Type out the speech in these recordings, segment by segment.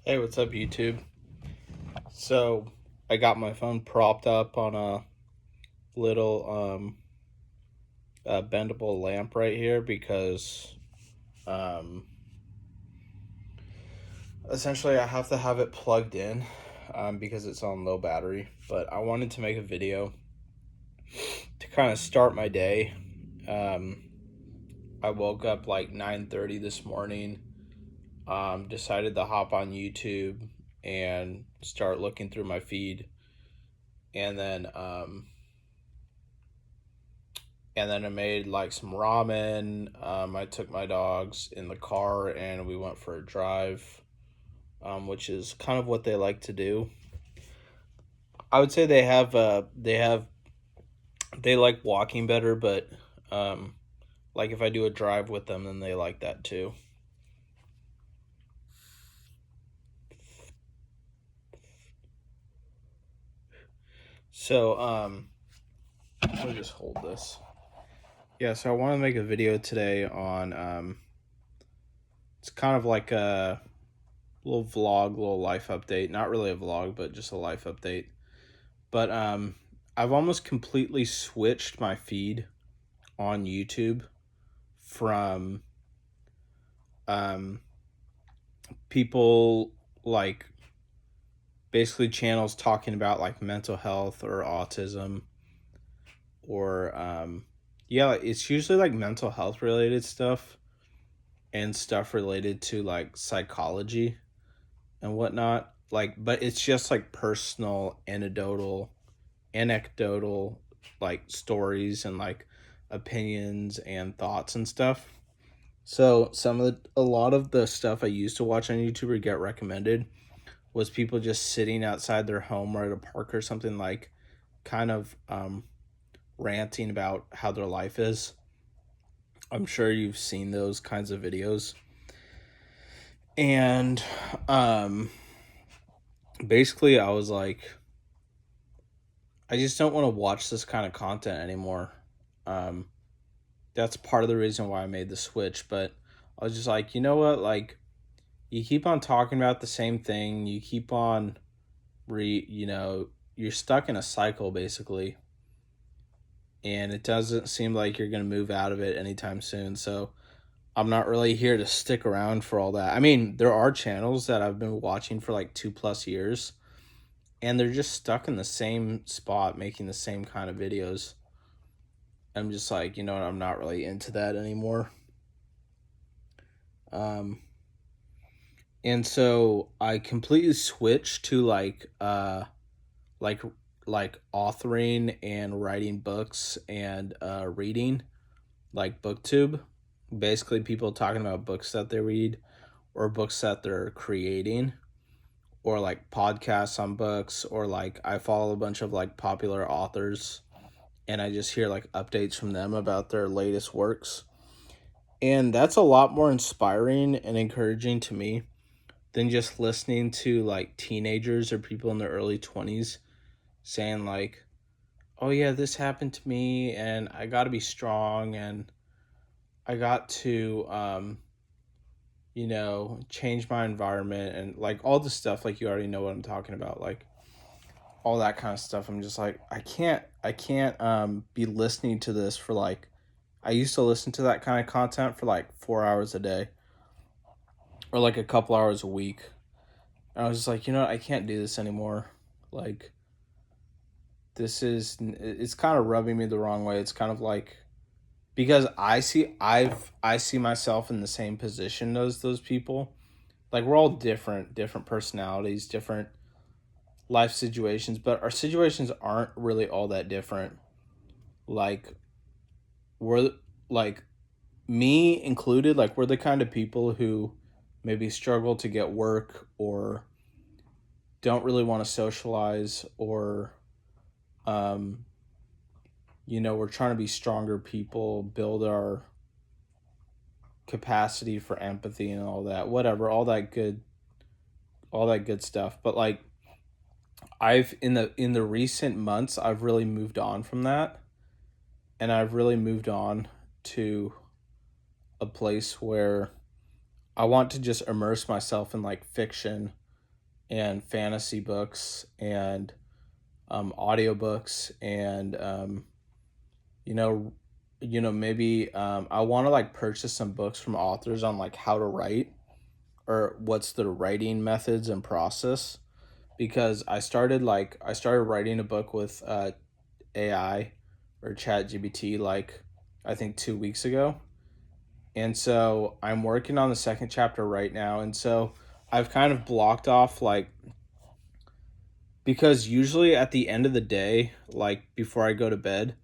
Hey, what's up, YouTube? So, I got my phone propped up on a little bendable lamp right here because um, essentially I have to have it plugged in because it's on low battery. But I wanted to make a video to kind of start my day. Um, I woke up like 9:30 this morning. Decided to hop on YouTube and start looking through my feed, and then I made like some ramen. I took my dogs in the car and we went for a drive, which is kind of what they like to do. I would say they like walking better, but um, like if I do a drive with them, then they like that too. So let me just hold this. Yeah, so I want to make a video today on it's kind of like a little vlog, little life update. Not really a vlog, but just a life update. But I've almost completely switched my feed on YouTube from um, people like basically channels talking about like mental health or autism or yeah, it's usually like mental health related stuff and stuff related to like psychology and whatnot. Like, but it's just like personal anecdotal like stories and like opinions and thoughts and stuff. So a lot of the stuff I used to watch on YouTube or get recommended was people just sitting outside their home or at a park or something, like kind of ranting about how their life is. I'm sure you've seen those kinds of videos. And um basically I was like, I just don't want to watch this kind of content anymore. Um that's part of the reason why I made the switch. But I was just like, you know what? Like, you keep on talking about the same thing. You keep on you're stuck in a cycle basically, and it doesn't seem like you're gonna move out of it anytime soon. So I'm not really here to stick around for all that. I mean, there are channels that I've been watching for like 2+ years, and they're just stuck in the same spot making the same kind of videos. I'm just like, you know what? I'm not really into that anymore. Um, and so I completely switched to like like authoring and writing books and reading, like booktube, basically people talking about books that they read or books that they're creating, or like podcasts on books, or like I follow a bunch of like popular authors and I just hear like updates from them about their latest works. And that's a lot more inspiring and encouraging to me than just listening to like teenagers or people in their early 20s saying like, "Oh yeah, this happened to me and I got to be strong and I got to change my environment," and like all the stuff, like you already know what I'm talking about, like all that kind of stuff. I'm just like, I can't be listening to this for like, I used to listen to that kind of content for like 4 hours a day or like a couple hours a week. And I was just like, you know what? I can't do this anymore. Like, it's kind of rubbing me the wrong way. It's kind of like, because I see myself in the same position as those people. Like, we're all different personalities, different life situations, but our situations aren't really all that different. Like, we're like, me included, like we're the kind of people who maybe struggle to get work or don't really want to socialize, or um we're trying to be stronger people, build our capacity for empathy and all that, whatever, all that good stuff. But like, I've in the recent months I've really moved on from that, and I've really moved on to a place where I want to just immerse myself in like fiction and fantasy books and audiobooks and you know maybe I want to like purchase some books from authors on like how to write or what's the writing methods and process, because I started writing a book with AI or Chat GBT like I think 2 weeks ago. And so I'm working on the second chapter right now. And so I've kind of blocked off like, because usually at the end of the day, like before I go to bed,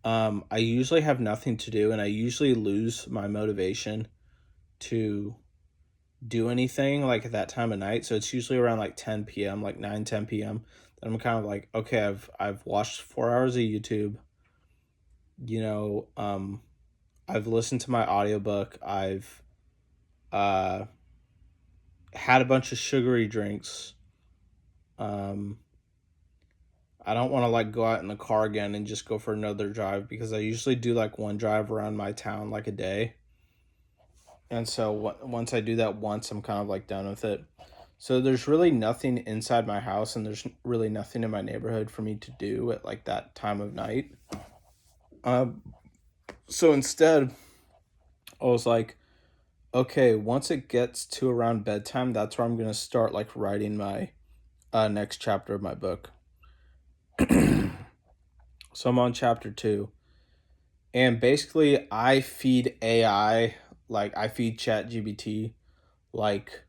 I usually have nothing to do and I usually lose my motivation to do anything like at that time of night. So it's usually around like 10 p.m., like 9, 10 p.m. Then I'm kind of like, okay, I've watched 4 hours of YouTube, you know, I've listened to my audiobook, I've uh had a bunch of sugary drinks. Um I don't want to like go out in the car again and just go for another drive because I usually do like one drive around my town like a day. And so once I do that once, I'm kind of like done with it. So there's really nothing inside my house and there's really nothing in my neighborhood for me to do at like that time of night. Um, so instead, I was like, okay, once it gets to around bedtime, that's where I'm gonna start like writing my next chapter of my book. So I'm on chapter two, and basically I feed AI, like I feed Chat GBT, like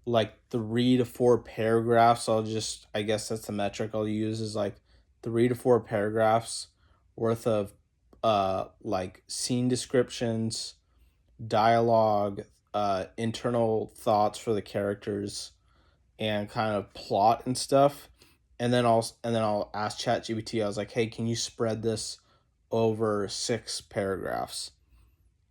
3 to 4 paragraphs. I guess that's the metric I'll use, is like 3 to 4 paragraphs worth of like scene descriptions, dialogue, internal thoughts for the characters, and kind of plot and stuff. And then I'll ask ChatGPT. I was like, hey, can you spread this over 6 paragraphs?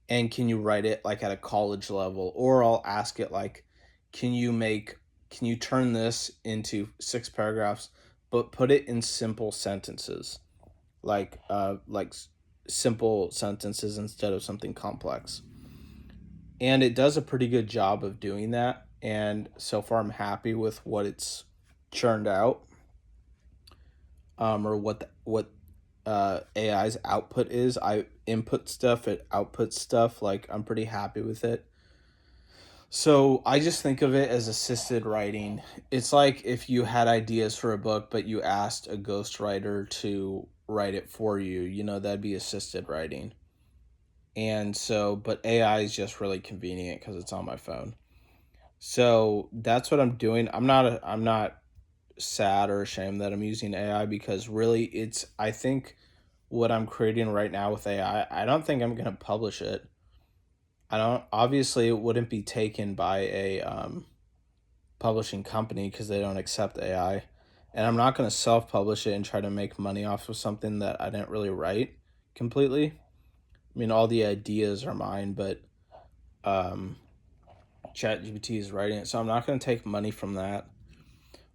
And can you write it like at a college level? Or I'll ask it like, can you make can you turn this into 6 paragraphs, but put it in simple sentences, like simple sentences instead of something complex. And it does a pretty good job of doing that. And so far, I'm happy with what it's churned out, or what AI's output is. I input stuff, it outputs stuff. Like I'm pretty happy with it. So I just think of it as assisted writing. It's like if you had ideas for a book, but you asked a ghostwriter to write it for you. That'd be assisted writing. And so, but AI is just really convenient because it's on my phone. So that's what I'm doing. I'm not sad or ashamed that I'm using AI, because really I think what I'm creating right now with AI, I don't think I'm going to publish it. I don't Obviously it wouldn't be taken by a publishing company because they don't accept AI. And I'm not going to self-publish it and try to make money off of something that I didn't really write completely. I mean, all the ideas are mine, but um ChatGPT is writing it, so I'm not going to take money from that.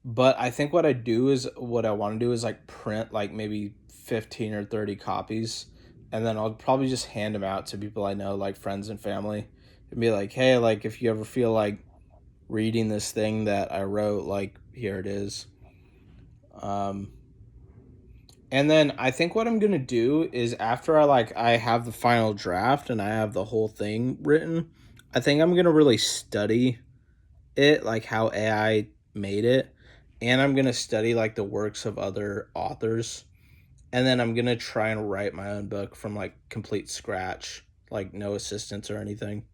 But I think what I want to do is like print like maybe 15 or 30 copies, and then I'll probably just hand them out to people I know, like friends and family, and be like, hey, like if you ever feel like reading this thing that I wrote, like here it is. Um, and then I think what I'm gonna do is, after I have the final draft and I have the whole thing written, I think I'm gonna really study it, like how AI made it, and I'm gonna study like the works of other authors, and then I'm gonna try and write my own book from like complete scratch, like no assistance or anything.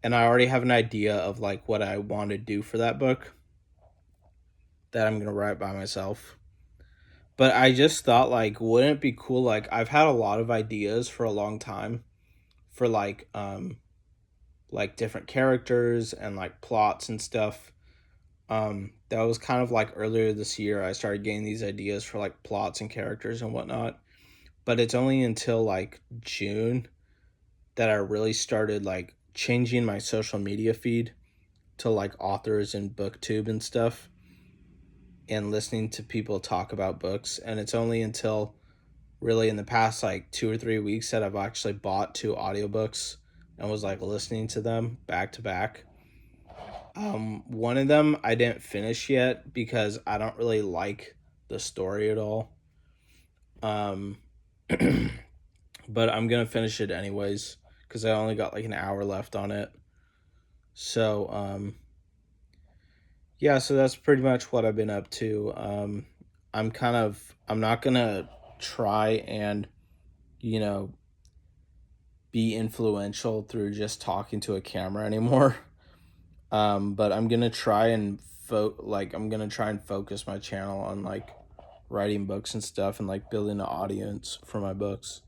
And I already have an idea of like what I want to do for that book that I'm gonna write by myself. But I just thought, like, wouldn't it be cool? Like, I've had a lot of ideas for a long time for like different characters and like plots and stuff. That was kind of like earlier this year I started getting these ideas for like plots and characters and whatnot. But it's only until like June that I really started like changing my social media feed to like authors and booktube and stuff, and listening to people talk about books. And it's only until really in the past like 2 or 3 weeks that I've actually bought 2 audiobooks and was like listening to them back to back. One of them I didn't finish yet because I don't really like the story at all. Um, but I'm gonna finish it anyways because I only got like an hour left on it. So yeah, so that's pretty much what I've been up to. I'm not gonna try and you know be influential through just talking to a camera anymore. But I'm gonna try and I'm gonna try and focus my channel on like writing books and stuff and like building an audience for my books.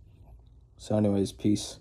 So anyways, peace.